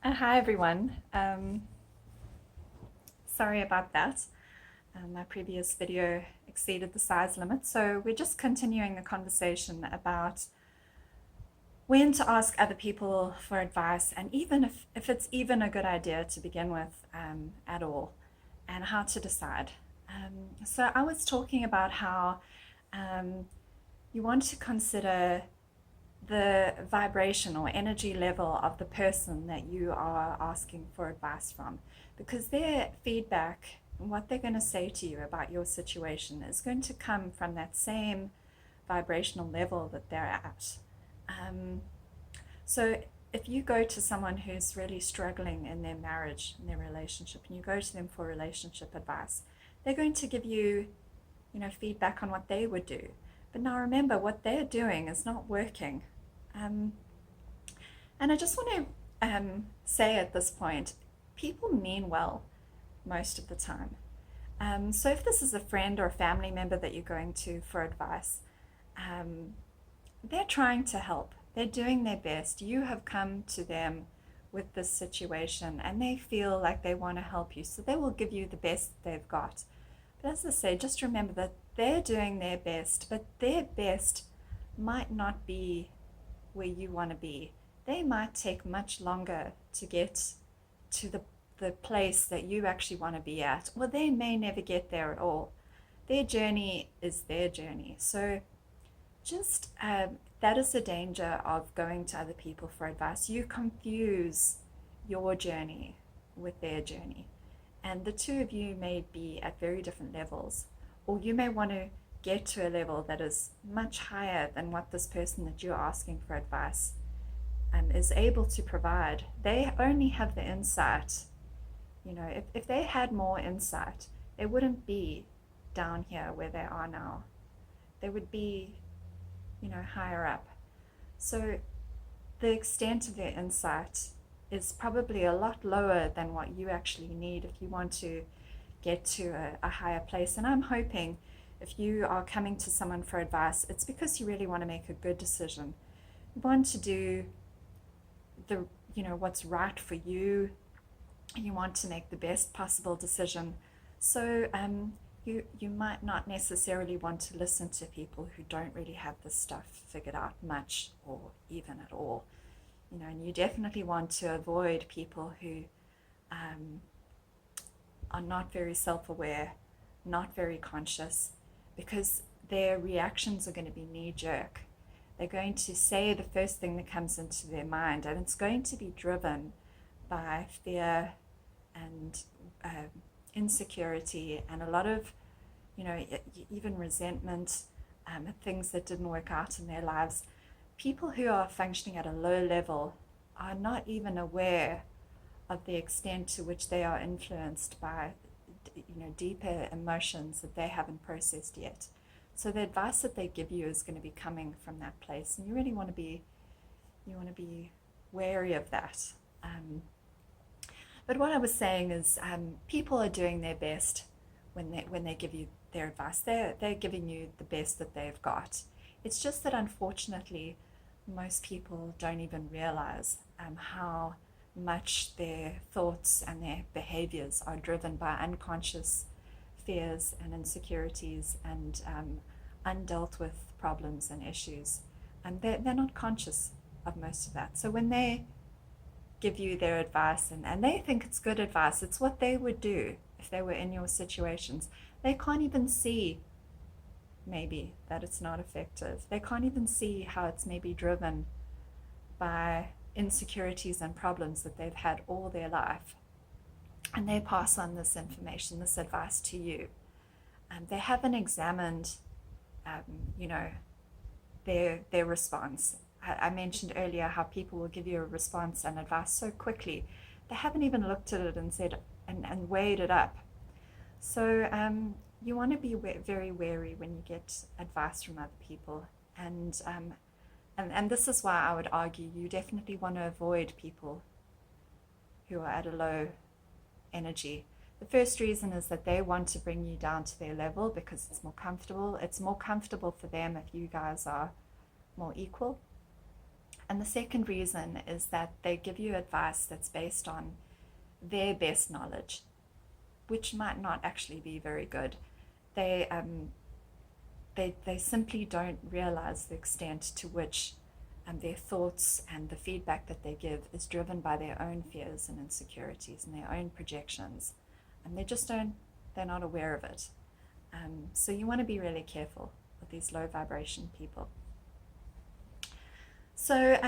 Hi everyone. Sorry about that. My previous video exceeded the size limit, so we're just continuing the conversation about when to ask other people for advice, and even if it's even a good idea to begin with at all, and how to decide. So I was talking about how um, you want to consider the vibration or energy level of the person that you are asking for advice from, because their feedback, what they're going to say to you about your situation, is going to come from that same vibrational level that they're at. Um, so if you go to someone who's really struggling in their marriage, in their relationship, and you go to them for relationship advice, they're going to give you, feedback on what they would do. But now remember, what they're doing is not working. Um, and I just want to say at this point, people mean well most of the time. So if this is a friend or a family member that you're going to for advice, um, they're trying to help. They're doing their best. You have come to them with this situation and they feel like they want to help you. So they will give you the best they've got. But as I say, just remember that they're doing their best, but their best might not be where you want to be. They might take much longer to get to the place that you actually want to be at, or they may never get there at all. Their journey is their journey. So just that is the danger of going to other people for advice. You confuse your journey with their journey. And the two of you may be at very different levels, or you may want to get to a level that is much higher than what this person that you're asking for advice is able to provide. They only have the insight. If they had more insight, they wouldn't be down here where they are now. They would be, higher up. So the extent of their insight is probably a lot lower than what you actually need if you want to get to a higher place. And I'm hoping if you are coming to someone for advice, it's because you really want to make a good decision. You want to do what's right for you. You want to make the best possible decision. So you might not necessarily want to listen to people who don't really have this stuff figured out much or even at all. And you definitely want to avoid people who are not very self-aware, not very conscious, because their reactions are going to be knee-jerk. They're going to say the first thing that comes into their mind, and it's going to be driven by fear and insecurity and a lot of, even resentment, things that didn't work out in their lives. People who are functioning at a low level are not even aware of the extent to which they are influenced by, deeper emotions that they haven't processed yet. So the advice that they give you is going to be coming from that place, and you really want to be wary of that. But what I was saying is, people are doing their best when they give you their advice. They're giving you the best that they've got. It's just that unfortunately, most people don't even realize how much their thoughts and their behaviors are driven by unconscious fears and insecurities and undealt with problems and issues. And they're not conscious of most of that. So when they give you their advice and they think it's good advice, it's what they would do if they were in your situations, they can't even see maybe that it's not effective. They can't even see how it's maybe driven by insecurities and problems that they've had all their life. And they pass on this information, this advice to you. They haven't examined, you know, their response. I mentioned earlier how people will give you a response and advice so quickly. They haven't even looked at it and said and weighed it up. So you want to be very wary when you get advice from other people. And this is why I would argue you definitely want to avoid people who are at a low energy. The first reason is that they want to bring you down to their level because it's more comfortable. It's more comfortable for them if you guys are more equal. And the second reason is that they give you advice that's based on their best knowledge, which might not actually be very good. They simply don't realize the extent to which their thoughts and the feedback that they give is driven by their own fears and insecurities and their own projections. And they're not aware of it. So you want to be really careful with these low vibration people. So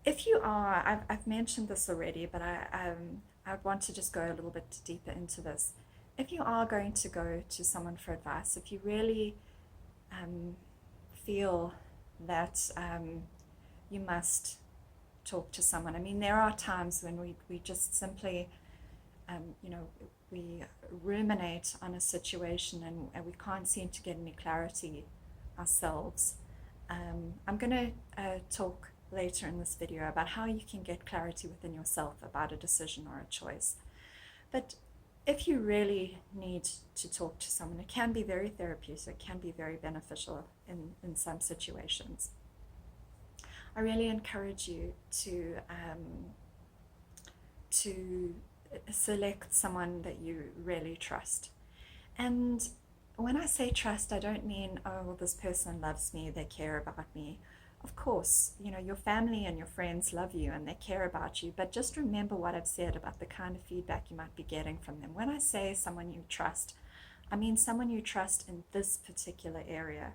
if you are, I've mentioned this already, but I want to just go a little bit deeper into this. If you are going to go to someone for advice, if you really feel that you must talk to someone, I mean, there are times when we just simply, we ruminate on a situation and we can't seem to get any clarity ourselves. I'm going to talk later in this video about how you can get clarity within yourself about a decision or a choice. But if you really need to talk to someone, it can be very therapeutic, it can be very beneficial in some situations. I really encourage you to select someone that you really trust. And when I say trust, I don't mean, oh, well, this person loves me, they care about me. Of course, your family and your friends love you and they care about you, but just remember what I've said about the kind of feedback you might be getting from them. When I say someone you trust, I mean someone you trust in this particular area.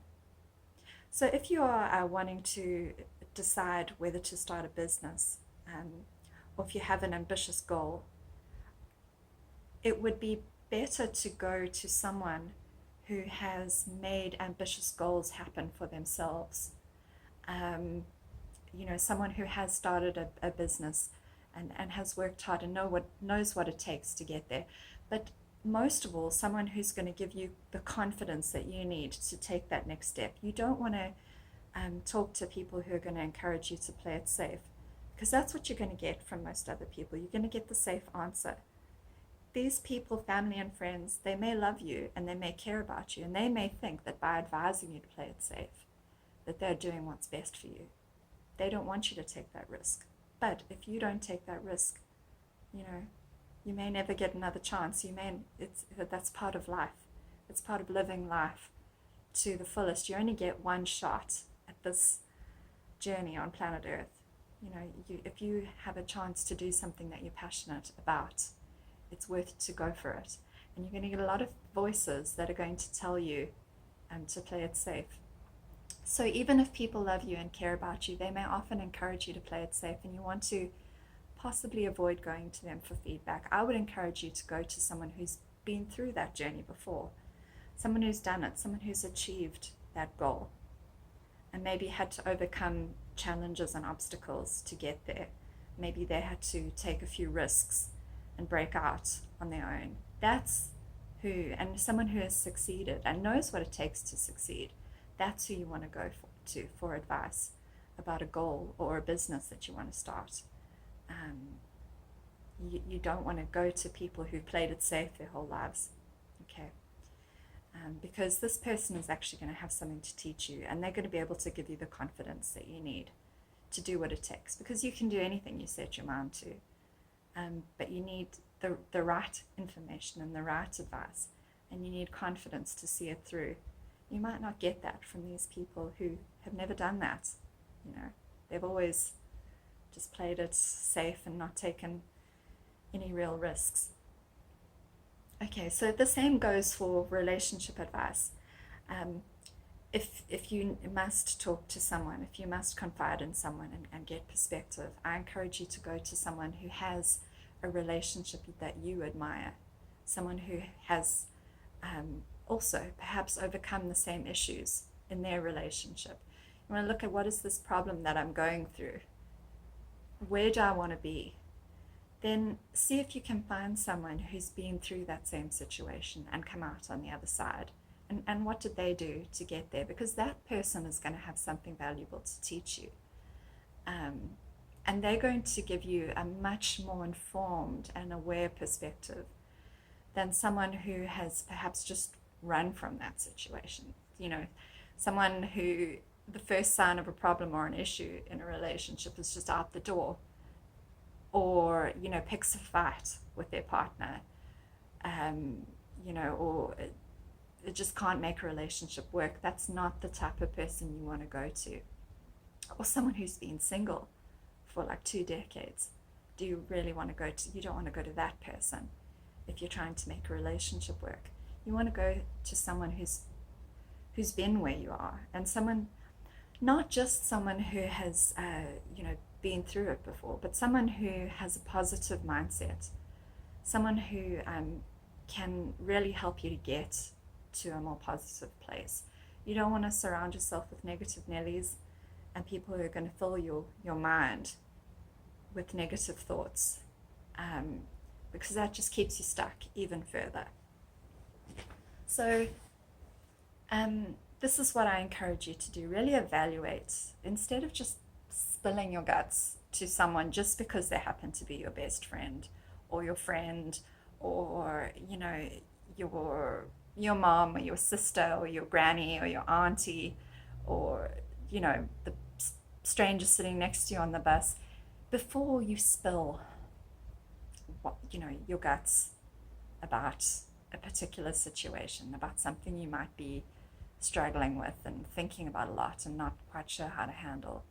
So if you are wanting to decide whether to start a business, or if you have an ambitious goal, it would be better to go to someone who has made ambitious goals happen for themselves. Someone who has started a business and has worked hard and knows what it takes to get there. But most of all, someone who's going to give you the confidence that you need to take that next step. You don't want to talk to people who are going to encourage you to play it safe, because that's what you're going to get from most other people. You're going to get the safe answer. These people, family and friends, they may love you and they may care about you, and they may think that by advising you to play it safe, that they're doing what's best for you. They don't want you to take that risk. But if you don't take that risk, you may never get another chance. That's part of life. It's part of living life to the fullest. You only get one shot at this journey on planet Earth. If you have a chance to do something that you're passionate about, it's worth it to go for it. And you're going to get a lot of voices that are going to tell you to play it safe. So even if people love you and care about you, they may often encourage you to play it safe, and you want to possibly avoid going to them for feedback. I would encourage you to go to someone who's been through that journey before, someone who's done it, someone who's achieved that goal and maybe had to overcome challenges and obstacles to get there. Maybe they had to take a few risks and break out on their own. That's and someone who has succeeded and knows what it takes to succeed. That's who you want to go for advice about a goal or a business that you want to start. You don't want to go to people who played it safe their whole lives, okay? Because this person is actually going to have something to teach you, and they're going to be able to give you the confidence that you need to do what it takes, because you can do anything you set your mind to, but you need the right information and the right advice, and you need confidence to see it through. You might not get that from these people who have never done that. They've always just played it safe and not taken any real risks. Okay, so the same goes for relationship advice. If you must talk to someone, if you must confide in someone and get perspective, I encourage you to go to someone who has a relationship that you admire, someone who has also perhaps overcome the same issues in their relationship. You want to look at, what is this problem that I'm going through? Where do I want to be? Then see if you can find someone who's been through that same situation and come out on the other side. And what did they do to get there? Because that person is going to have something valuable to teach you. And they're going to give you a much more informed and aware perspective than someone who has perhaps just run from that situation. Someone who the first sign of a problem or an issue in a relationship is just out the door, or picks a fight with their partner, or it just can't make a relationship work, that's not the type of person you want to go to. Or someone who's been single for like 2 decades. Do you really want to go to? You don't want to go to that person if you're trying to make a relationship work. You want to go to someone who's been where you are, and someone, not just someone who has been through it before, but someone who has a positive mindset, someone who can really help you to get to a more positive place. You don't want to surround yourself with negative Nellies and people who are going to fill your mind with negative thoughts, because that just keeps you stuck even further. So this is what I encourage you to do. Really evaluate, instead of just spilling your guts to someone just because they happen to be your best friend or your friend, or your mom or your sister or your granny or your auntie, or the stranger sitting next to you on the bus. Before you spill your guts about a particular situation, about something you might be struggling with and thinking about a lot and not quite sure how to handle,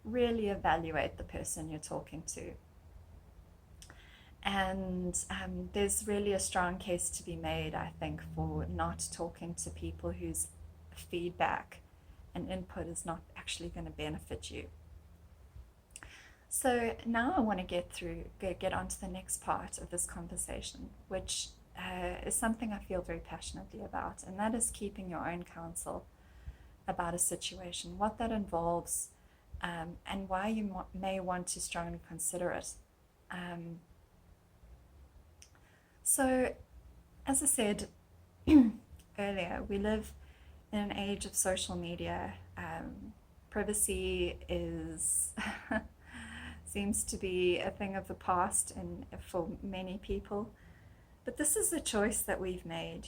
really evaluate the person you're talking to. And there's really a strong case to be made, I think, for not talking to people whose feedback and input is not actually going to benefit you. So now I want to get on to the next part of this conversation, which is something I feel very passionately about, and that is keeping your own counsel about a situation, what that involves, and why you may want to strongly consider it. So, as I said earlier, we live in an age of social media. Privacy seems to be a thing of the past for many people. But this is a choice that we've made,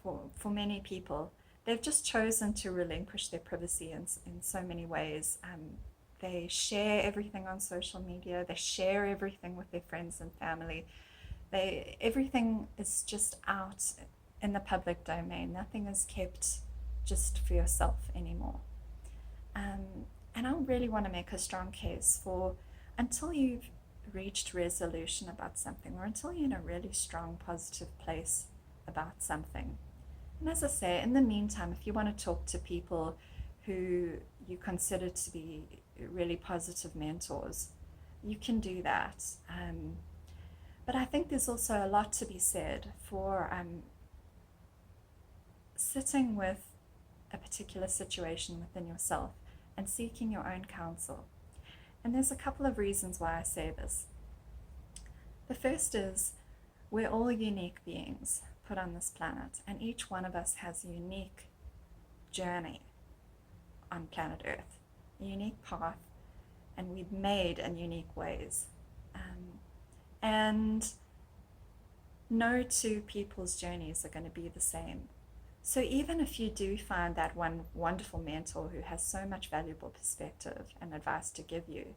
for many people. They've just chosen to relinquish their privacy in so many ways. They share everything on social media. They share everything with their friends and family. Everything is just out in the public domain. Nothing is kept just for yourself anymore. And I really want to make a strong case for, until you've reached resolution about something, or until you're in a really strong positive place about something. And as I say, in the meantime, if you want to talk to people who you consider to be really positive mentors, you can do that. But I think there's also a lot to be said for sitting with a particular situation within yourself and seeking your own counsel. And there's a couple of reasons why I say this. The first is, we're all unique beings put on this planet, and each one of us has a unique journey on planet Earth, a unique path, and we've made in unique ways. And no two people's journeys are going to be the same. So even if you do find that one wonderful mentor who has so much valuable perspective and advice to give you,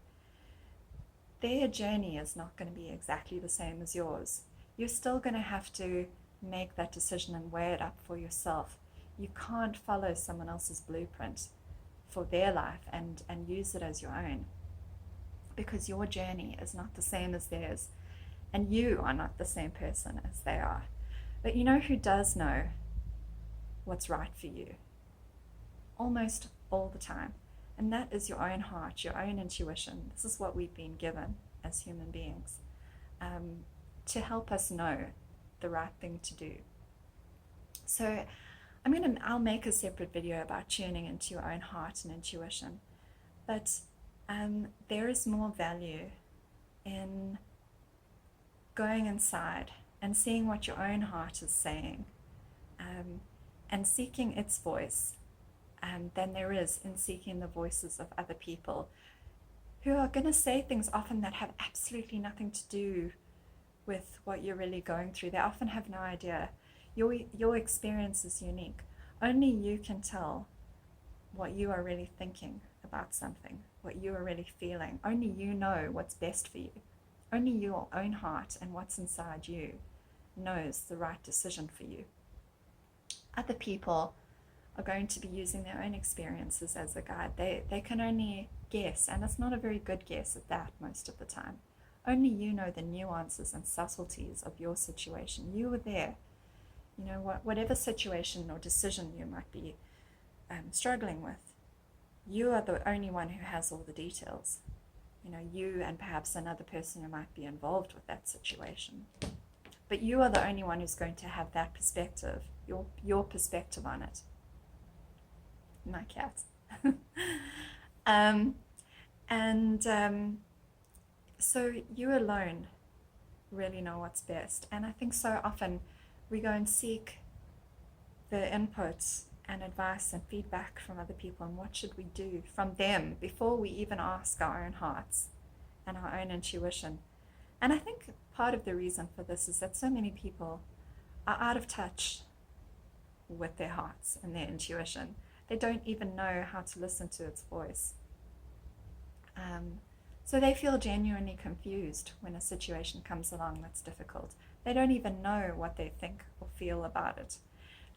their journey is not going to be exactly the same as yours. You're still going to have to make that decision and weigh it up for yourself. You can't follow someone else's blueprint for their life and use it as your own, because your journey is not the same as theirs, and you are not the same person as they are. But you know who does know what's right for you? Almost all the time. And that is your own heart, your own intuition. This is what we've been given as human beings, to help us know the right thing to do. So I'll make a separate video about tuning into your own heart and intuition. But there is more value in going inside and seeing what your own heart is saying, and seeking its voice, than there is in seeking the voices of other people who are going to say things often that have absolutely nothing to do with what you're really going through. They often have no idea. Your experience is unique. Only you can tell what you are really thinking about something, what you are really feeling. Only you know what's best for you. Only your own heart and what's inside you knows the right decision for you. Other people are going to be using their own experiences as a guide. They can only guess, and it's not a very good guess at that most of the time. Only you know the nuances and subtleties of your situation. You were there. You know, whatever situation or decision you might be struggling with, you are the only one who has all the details. You know, you and perhaps another person who might be involved with that situation. But you are the only one who's going to have that perspective, your perspective on it. My cat. So you alone really know what's best. And I think so often we go and seek the inputs and advice and feedback from other people, and what should we do from them before we even ask our own hearts and our own intuition. And I think part of the reason for this is that so many people are out of touch with their hearts and their intuition. They don't even know how to listen to its voice. So they feel genuinely confused when a situation comes along that's difficult. They don't even know what they think or feel about it,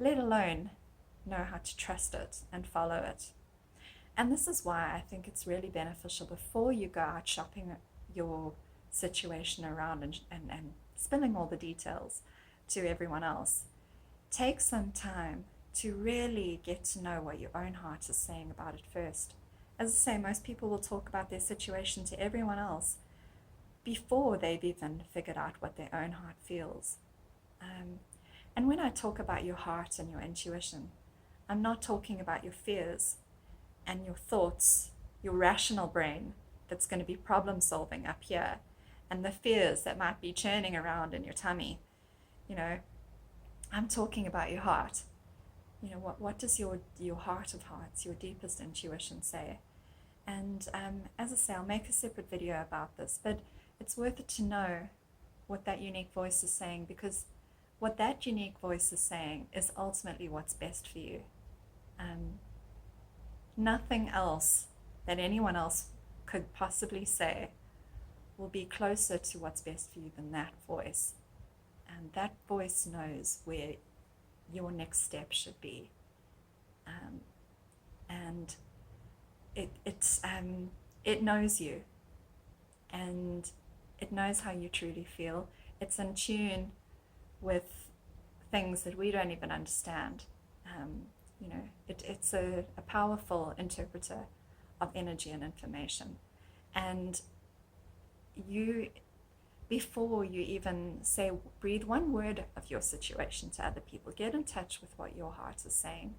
let alone know how to trust it and follow it. And this is why I think it's really beneficial, before you go out shopping your situation around and spilling all the details to everyone else, take some time to really get to know what your own heart is saying about it first. As I say, most people will talk about their situation to everyone else before they've even figured out what their own heart feels. And when I talk about your heart and your intuition, I'm not talking about your fears and your thoughts, your rational brain that's going to be problem solving up here, and the fears that might be churning around in your tummy. You know, I'm talking about your heart. You know, what does your heart of hearts, your deepest intuition say? And as I say, I'll make a separate video about this, but it's worth it to know what that unique voice is saying, because what that unique voice is saying is ultimately what's best for you. Nothing else that anyone else could possibly say will be closer to what's best for you than that voice. And that voice knows where your next step should be. And it knows you, and it knows how you truly feel. It's in tune with things that we don't even understand. You know, it's a powerful interpreter of energy and information. And you, before you even say, breathe one word of your situation to other people, get in touch with what your heart is saying.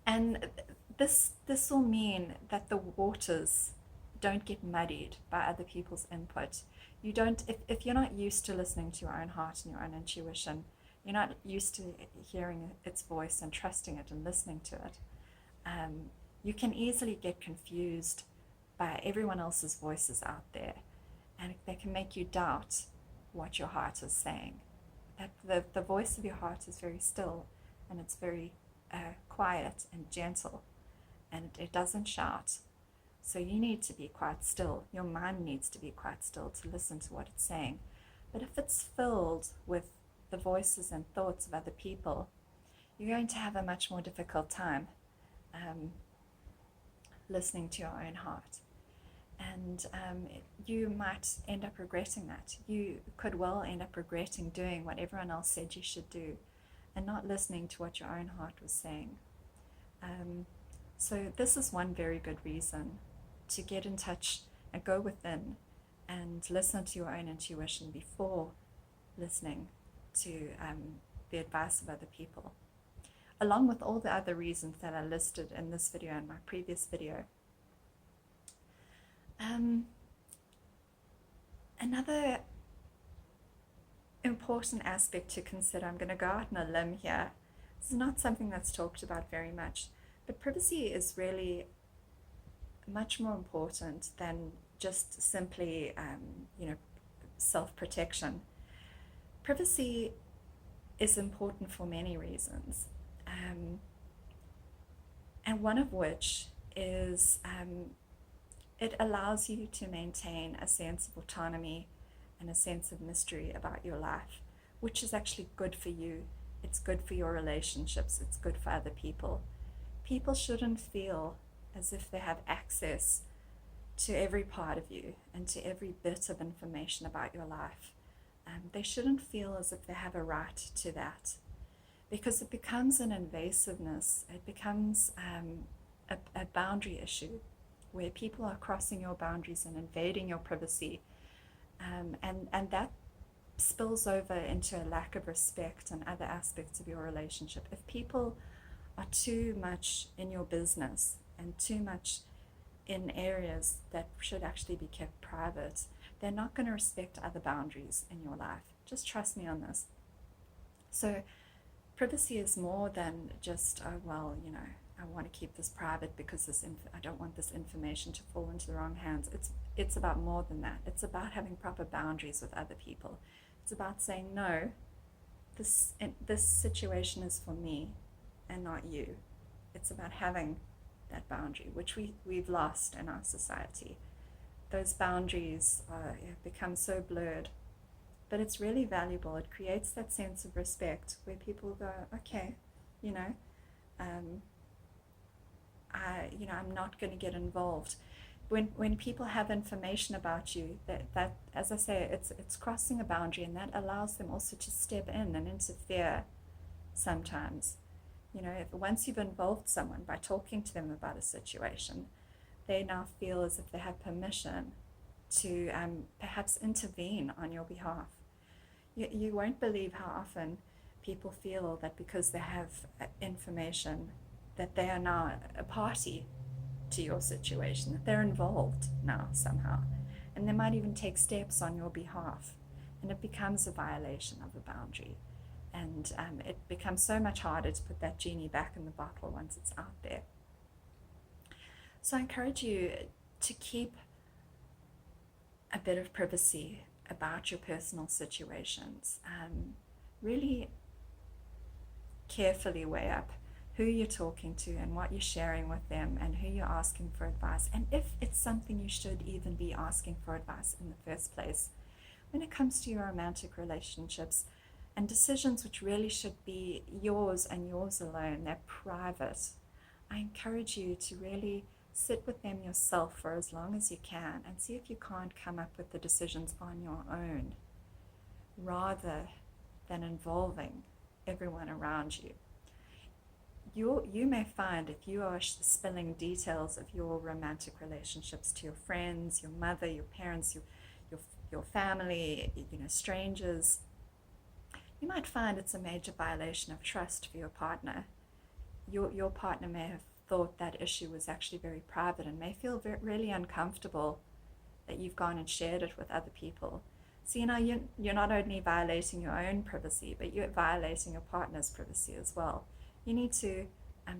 And this will mean that the waters don't get muddied by other people's input. You don't, if you're not used to listening to your own heart and your own intuition, you're not used to hearing its voice and trusting it and listening to it, you can easily get confused by everyone else's voices out there, and they can make you doubt what your heart is saying. That the voice of your heart is very still, and it's very quiet and gentle, and it doesn't shout. So you need to be quite still. Your mind needs to be quite still to listen to what it's saying. But if it's filled with the voices and thoughts of other people, you're going to have a much more difficult time listening to your own heart. And you might end up regretting that. You could well end up regretting doing what everyone else said you should do and not listening to what your own heart was saying. So this is one very good reason to get in touch and go within and listen to your own intuition before listening to the advice of other people, along with all the other reasons that are listed in this video and my previous video. Another important aspect to consider, I'm going to go out on a limb here, this is not something that's talked about very much, but privacy is really much more important than just simply self-protection. Privacy is important for many reasons. and one of which is it allows you to maintain a sense of autonomy and a sense of mystery about your life, which is actually good for you. It's good for your relationships. It's good for other people. People shouldn't feel as if they have access to every part of you and to every bit of information about your life. They shouldn't feel as if they have a right to that, because it becomes an invasiveness. It becomes a boundary issue where people are crossing your boundaries and invading your privacy, and that spills over into a lack of respect and other aspects of your relationship. If people are too much in your business and too much in areas that should actually be kept private, they're not going to respect other boundaries in your life. Just trust me on this. So privacy is more than just, oh, well, I want to keep this private because I don't want this information to fall into the wrong hands. It's about more than that. It's about having proper boundaries with other people. It's about saying, no, this situation is for me and not you. It's about having that boundary, which we've lost in our society. Those boundaries have become so blurred, but it's really valuable. It creates that sense of respect where people go, okay, I'm not going to get involved. When people have information about you, that as I say, it's crossing a boundary, and that allows them also to step in and interfere sometimes. If once you've involved someone by talking to them about a situation, they now feel as if they have permission to perhaps intervene on your behalf. You won't believe how often people feel that because they have information that they are now a party to your situation, that they're involved now somehow, and they might even take steps on your behalf, and it becomes a violation of a boundary. And it becomes so much harder to put that genie back in the bottle once it's out there. So I encourage you to keep a bit of privacy about your personal situations. Really carefully weigh up who you're talking to and what you're sharing with them and who you're asking for advice, and if it's something you should even be asking for advice in the first place. When it comes to your romantic relationships, and decisions which really should be yours and yours alone, they're private, I encourage you to really sit with them yourself for as long as you can and see if you can't come up with the decisions on your own, rather than involving everyone around you. You may find, if you are spilling details of your romantic relationships to your friends, your mother, your parents, your family, strangers, you might find it's a major violation of trust for your partner. Your partner may have thought that issue was actually very private and may feel really uncomfortable that you've gone and shared it with other people. So you're not only violating your own privacy, but you're violating your partner's privacy as well. You need to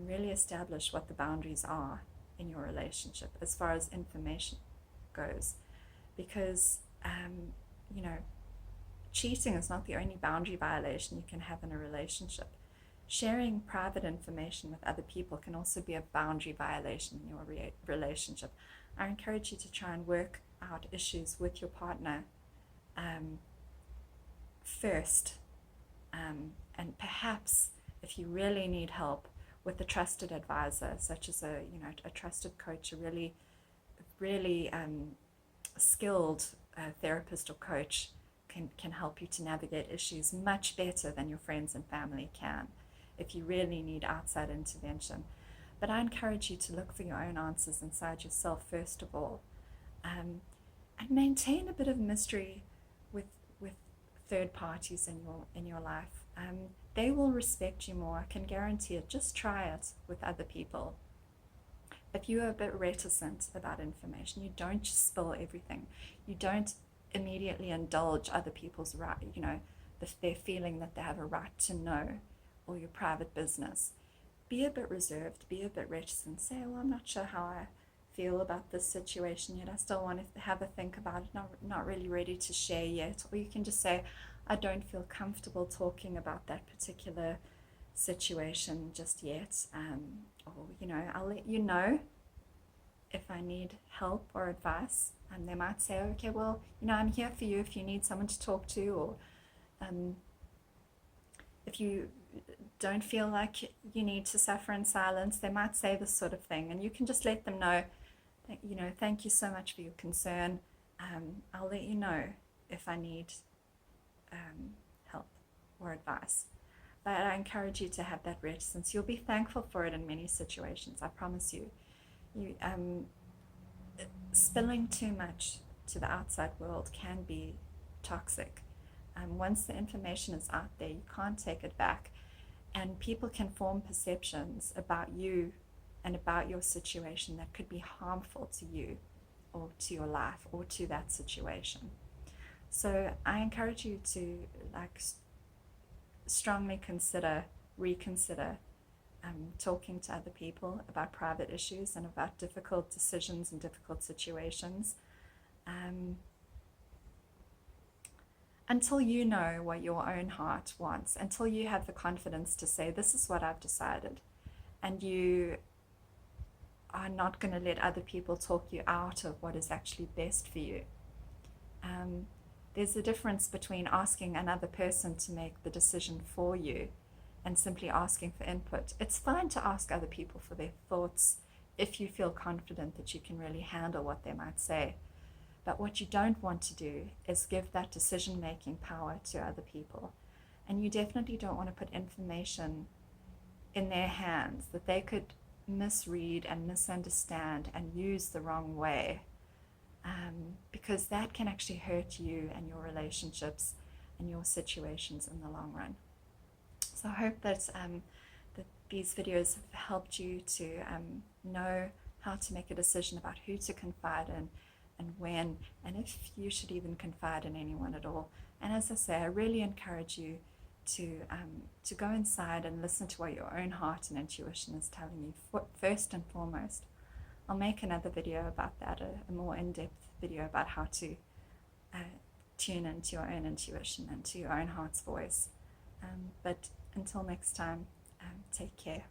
really establish what the boundaries are in your relationship as far as information goes, because cheating is not the only boundary violation you can have in a relationship. Sharing private information with other people can also be a boundary violation in your relationship. I encourage you to try and work out issues with your partner first, and perhaps if you really need help, with a trusted advisor, such as a trusted coach, a really skilled therapist or coach can help you to navigate issues much better than your friends and family can if you really need outside intervention. But I encourage you to look for your own answers inside yourself first of all, and maintain a bit of mystery with third parties in your life. They will respect you more, I can guarantee it. Just try it with other people. If you are a bit reticent about information, you don't just spill everything. You don't immediately indulge other people's right, their feeling that they have a right to know, or your private business. Be a bit reserved, be a bit reticent. Say, well, I'm not sure how I feel about this situation yet. I still want to have a think about it, not really ready to share yet. Or you can just say, I don't feel comfortable talking about that particular situation just yet, or I'll let you know if I need help or advice. And they might say, okay, well, I'm here for you if you need someone to talk to, or if you don't feel like you need to suffer in silence. They might say this sort of thing, and you can just let them know, thank you so much for your concern. I'll let you know if I need help or advice. But I encourage you to have that reticence. You'll be thankful for it in many situations, I promise you. Spilling too much to the outside world can be toxic. Once the information is out there, you can't take it back. And people can form perceptions about you and about your situation that could be harmful to you or to your life or to that situation. So I encourage you to strongly reconsider talking to other people about private issues and about difficult decisions and difficult situations, until you know what your own heart wants, until you have the confidence to say, this is what I've decided, and you are not going to let other people talk you out of what is actually best for you. There's a difference between asking another person to make the decision for you and simply asking for input. It's fine to ask other people for their thoughts if you feel confident that you can really handle what they might say. But what you don't want to do is give that decision-making power to other people. And you definitely don't want to put information in their hands that they could misread and misunderstand and use the wrong way, because that can actually hurt you and your relationships and your situations in the long run. So I hope that these videos have helped you to know how to make a decision about who to confide in and when, and if you should even confide in anyone at all. And as I say, I really encourage you to go inside and listen to what your own heart and intuition is telling you first and foremost. I'll make another video about that, a more in-depth video about how to tune into your own intuition and to your own heart's voice. But until next time, take care.